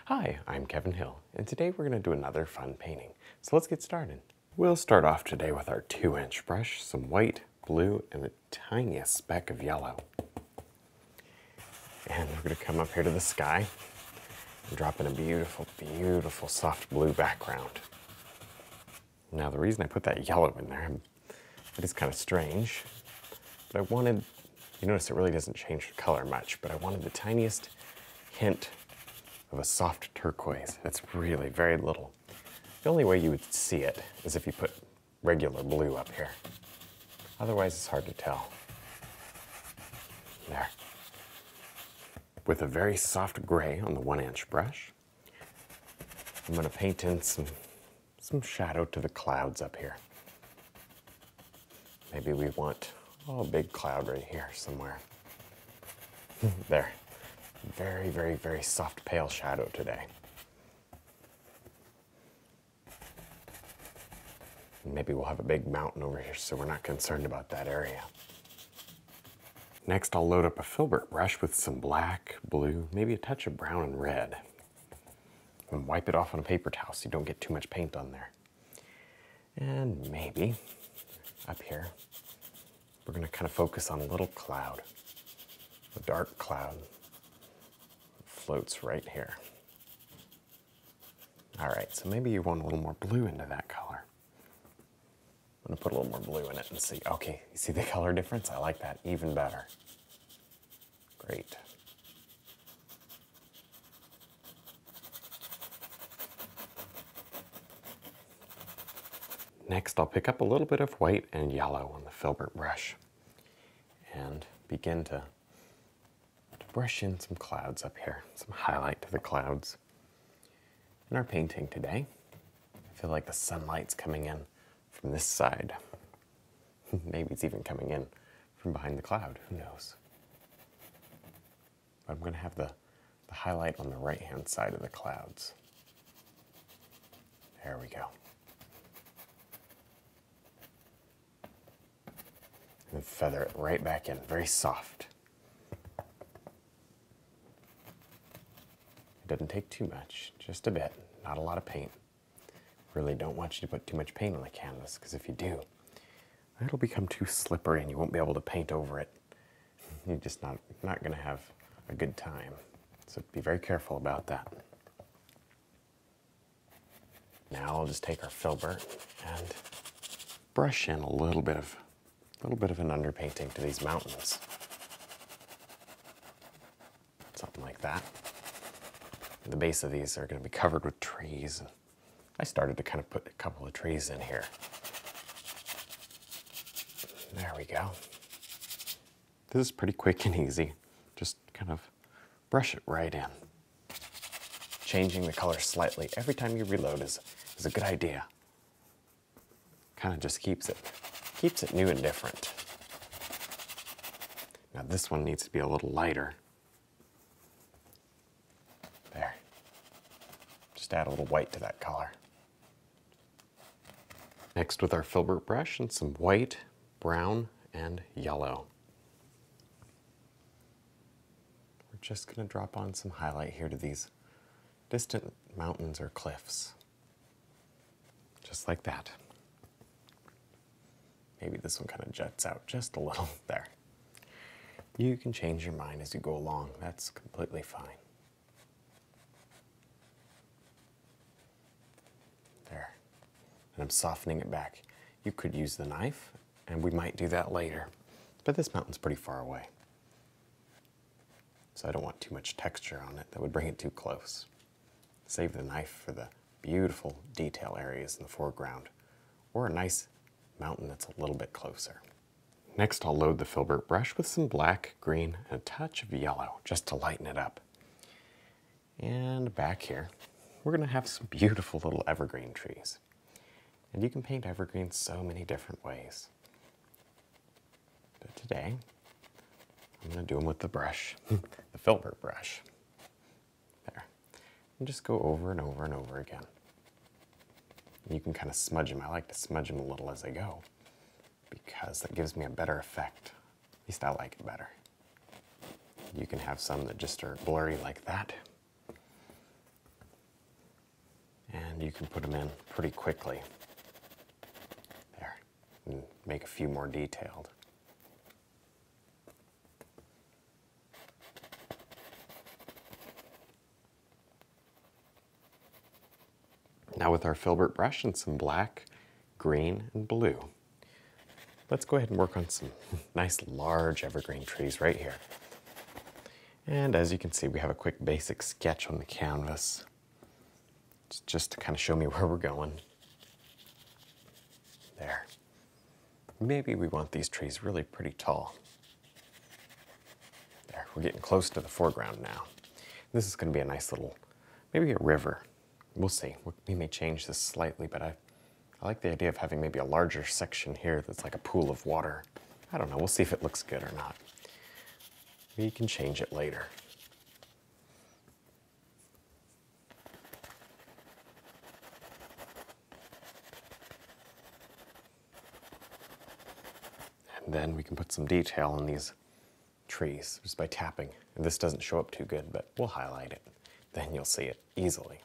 Hi, I'm Kevin Hill, and today we're going to do another fun painting. So let's get started. We'll start off today with our 2-inch brush, some white, blue, and the tiniest speck of yellow. And we're going to come up here to the sky and drop in a beautiful, beautiful soft blue background. Now the reason I put that yellow in there, it is kind of strange, but I wanted, you notice it really doesn't change the color much, but I wanted the tiniest hint of a soft turquoise. It's really very little. The only way you would see it is if you put regular blue up here. Otherwise it's hard to tell. There. With a very soft gray on the 1-inch brush, I'm going to paint in some shadow to the clouds up here. Maybe we want, a big cloud right here somewhere. There. Very, very, very soft pale shadow today. Maybe we'll have a big mountain over here so we're not concerned about that area. Next I'll load up a Filbert brush with some black, blue, maybe a touch of brown and red. And wipe it off on a paper towel so you don't get too much paint on there. And maybe up here we're going to kind of focus on a little cloud, a dark cloud. Floats right here. All right, so maybe you want a little more blue into that color. I'm gonna put a little more blue in it and see. Okay, you see the color difference? I like that even better. Great. Next, I'll pick up a little bit of white and yellow on the Filbert brush and begin to brush in some clouds up here, some highlight to the clouds. In our painting today, I feel like the sunlight's coming in from this side. Maybe it's even coming in from behind the cloud, who knows? But I'm going to have the highlight on the right-hand side of the clouds. There we go. And feather it right back in, very soft. It doesn't take too much, just a bit, not a lot of paint. Really don't want you to put too much paint on the canvas, because if you do, it'll become too slippery and you won't be able to paint over it. You're just not going to have a good time. So be very careful about that. Now I'll just take our Filbert and brush in a little bit of an underpainting to these mountains. Something like that. The base of these are going to be covered with trees. And I started to kind of put a couple of trees in here. There we go. This is pretty quick and easy. Just kind of brush it right in. Changing the color slightly every time you reload is a good idea. Kind of just keeps it new and different. Now this one needs to be a little lighter. There. Just add a little white to that color. Next with our Filbert brush and some white, brown, and yellow. We're just going to drop on some highlight here to these distant mountains or cliffs. Just like that. Maybe this one kind of juts out just a little there. You can change your mind as you go along. That's completely fine. There. And I'm softening it back. You could use the knife, and we might do that later. But this mountain's pretty far away. So I don't want too much texture on it. That would bring it too close. Save the knife for the beautiful detail areas in the foreground, or a nice mountain that's a little bit closer. Next, I'll load the Filbert brush with some black, green, and a touch of yellow, just to lighten it up. And back here, we're going to have some beautiful little evergreen trees. And you can paint evergreens so many different ways. But today, I'm going to do them with the brush, the Filbert brush. There. And just go over and over and over again. You can kind of smudge them. I like to smudge them a little as I go, because that gives me a better effect. At least I like it better. You can have some that just are blurry like that. And you can put them in pretty quickly. There, and make a few more detailed. Now with our Filbert brush and some black, green, and blue, let's go ahead and work on some nice large evergreen trees right here. And as you can see, we have a quick basic sketch on the canvas. It's just to kind of show me where we're going. There. Maybe we want these trees really pretty tall. There, we're getting close to the foreground now. This is going to be a nice little, maybe a river. We'll see. We may change this slightly, but I like the idea of having maybe a larger section here that's like a pool of water. I don't know. We'll see if it looks good or not. We can change it later. And then we can put some detail on these trees just by tapping. And this doesn't show up too good, but we'll highlight it. Then you'll see it easily.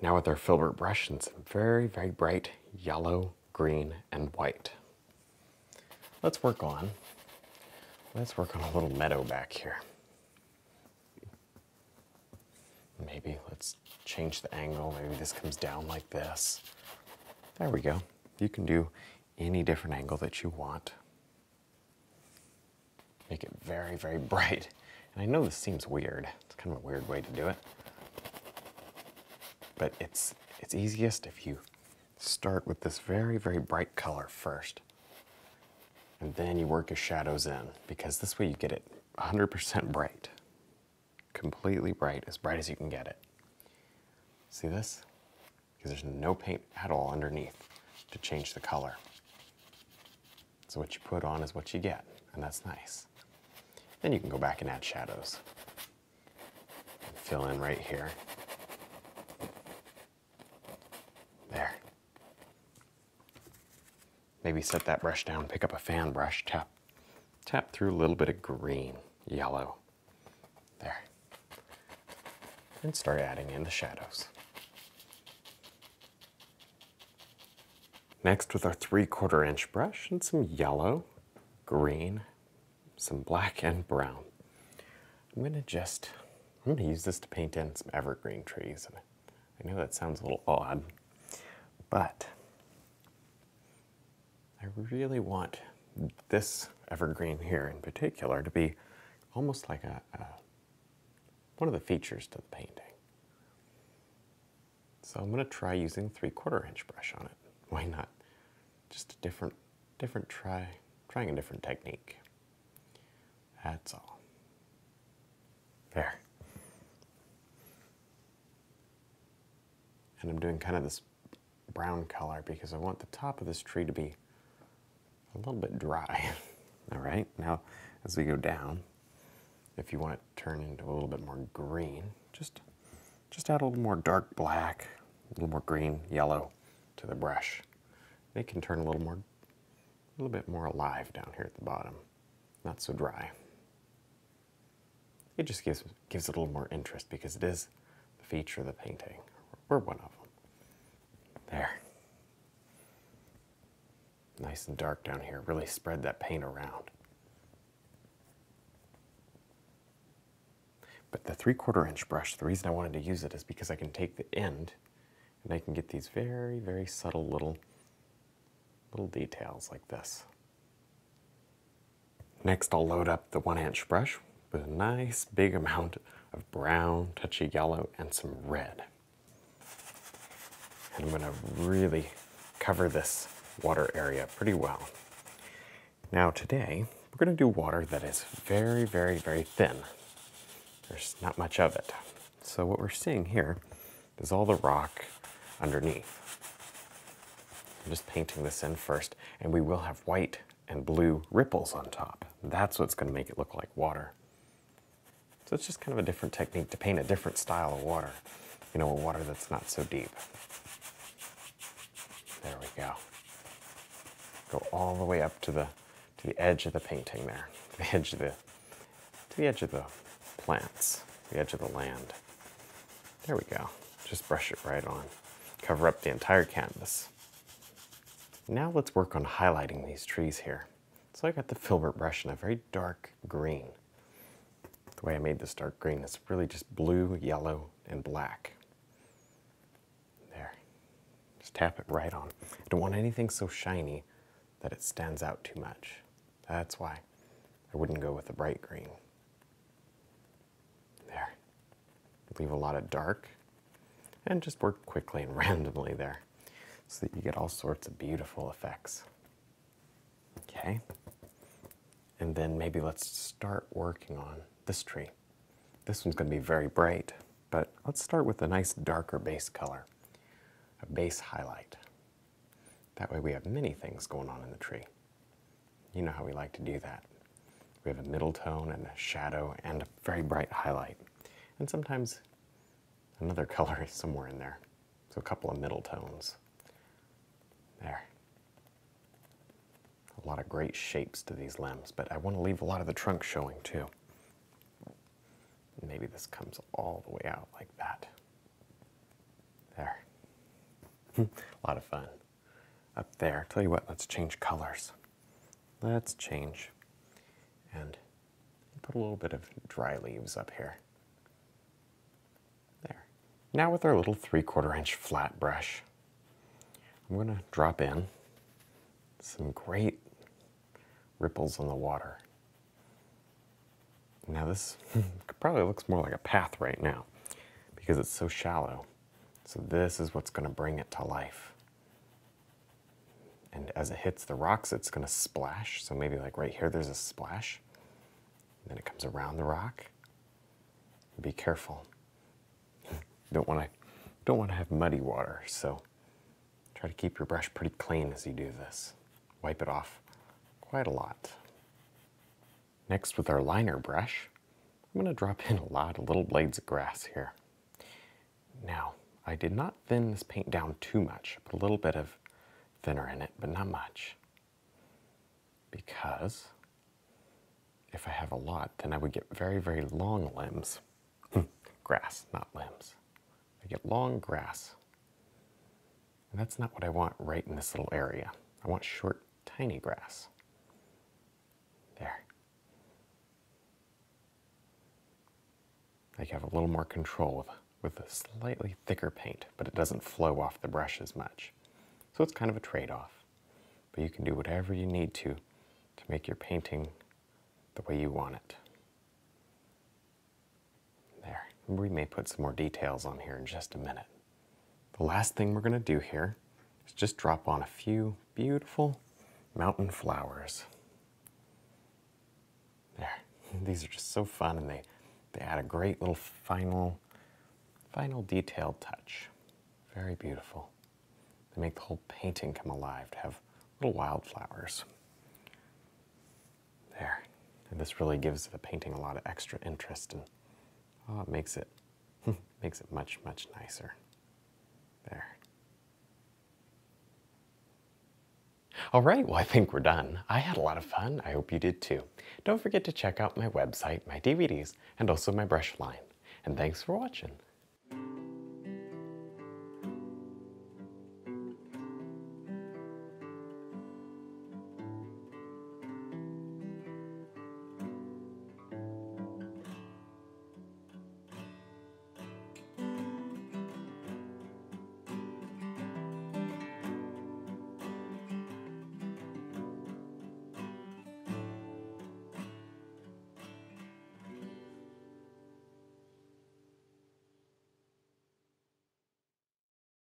Now with our Filbert brush and some very, very bright yellow, green, and white. Let's work on a little meadow back here. Maybe let's change the angle. Maybe this comes down like this. There we go. You can do any different angle that you want. Make it very, very bright. And I know this seems weird. It's kind of a weird way to do it. But it's easiest if you start with this very, very bright color first. And then you work your shadows in, because this way you get it 100% bright. Completely bright as you can get it. See this? Because there's no paint at all underneath to change the color. So what you put on is what you get, and that's nice. Then you can go back and add shadows. And fill in right here. There. Maybe set that brush down, pick up a fan brush, tap through a little bit of green, yellow. There. And start adding in the shadows. Next, with our 3/4 inch brush and some yellow, green, some black and brown, I'm gonna use this to paint in some evergreen trees. And I know that sounds a little odd, but I really want this evergreen here in particular to be almost like one of the features to the painting. So I'm going to try using 3/4 inch brush on it. Why not? Just a trying a different technique. That's all. There. And I'm doing kind of this brown color because I want the top of this tree to be a little bit dry. All right, now as we go down, if you want it to turn into a little bit more green, just add a little more dark black, a little more green, yellow to the brush. It can turn a little bit more alive down here at the bottom, not so dry. It just gives it a little more interest because it is the feature of the painting, or one of them. There. Nice and dark down here. Really spread that paint around. But the 3/4 inch brush, the reason I wanted to use it is because I can take the end and I can get these very, very subtle little details like this. Next, I'll load up the 1 inch brush with a nice big amount of brown, touchy yellow, and some red. And I'm going to really cover this water area pretty well. Now today, we're going to do water that is very, very, very thin. There's not much of it. So what we're seeing here is all the rock underneath. I'm just painting this in first, and we will have white and blue ripples on top. That's what's going to make it look like water. So it's just kind of a different technique to paint a different style of water. You know, a water that's not so deep. There we go. Go all the way up to the edge of the painting there, to the edge of the plants, the edge of the land. There we go. just brush it right on. Cover up the entire canvas. Now let's work on highlighting these trees here. So I got the Filbert brush in a very dark green. The way I made this dark green is really just blue, yellow, and black. There. Just tap it right on. I don't want anything so shiny that it stands out too much. That's why I wouldn't go with the bright green. There. Leave a lot of dark and just work quickly and randomly there so that you get all sorts of beautiful effects. Okay. And then maybe let's start working on this tree. This one's going to be very bright, but let's start with a nice darker base color, a base highlight. That way we have many things going on in the tree. You know how we like to do that. We have a middle tone and a shadow and a very bright highlight. And sometimes another color is somewhere in there. So a couple of middle tones. There. A lot of great shapes to these limbs, but I want to leave a lot of the trunk showing too. Maybe this comes all the way out like that. There. A lot of fun. Up there, tell you what, let's change colors. Let's change and put a little bit of dry leaves up here. There. Now with our little 3/4 inch flat brush, I'm going to drop in some great ripples on the water. Now this probably looks more like a path right now because it's so shallow. So this is what's going to bring it to life. And as it hits the rocks, it's going to splash. So maybe like right here, there's a splash. And then it comes around the rock. Be careful. Don't want to have muddy water. So try to keep your brush pretty clean as you do this. Wipe it off quite a lot. Next, with our liner brush, I'm going to drop in a lot of little blades of grass here. Now, I did not thin this paint down too much. Put a little bit of thinner in it, but not much. Because if I have a lot, then I would get very, very long limbs. Grass, not limbs. I get long grass. And that's not what I want right in this little area. I want short, tiny grass. There. I have a little more control with a slightly thicker paint, but it doesn't flow off the brush as much. So it's kind of a trade-off. But you can do whatever you need to make your painting the way you want it. There. We may put some more details on here in just a minute. The last thing we're going to do here is just drop on a few beautiful mountain flowers. There. These are just so fun, and they add a great little final detailed touch. Very beautiful. They make the whole painting come alive to have little wildflowers. There. And this really gives the painting a lot of extra interest, and it makes it much, much nicer. There. All right, well, I think we're done. I had a lot of fun. I hope you did too. Don't forget to check out my website, my DVDs, and also my brush line. And thanks for watching.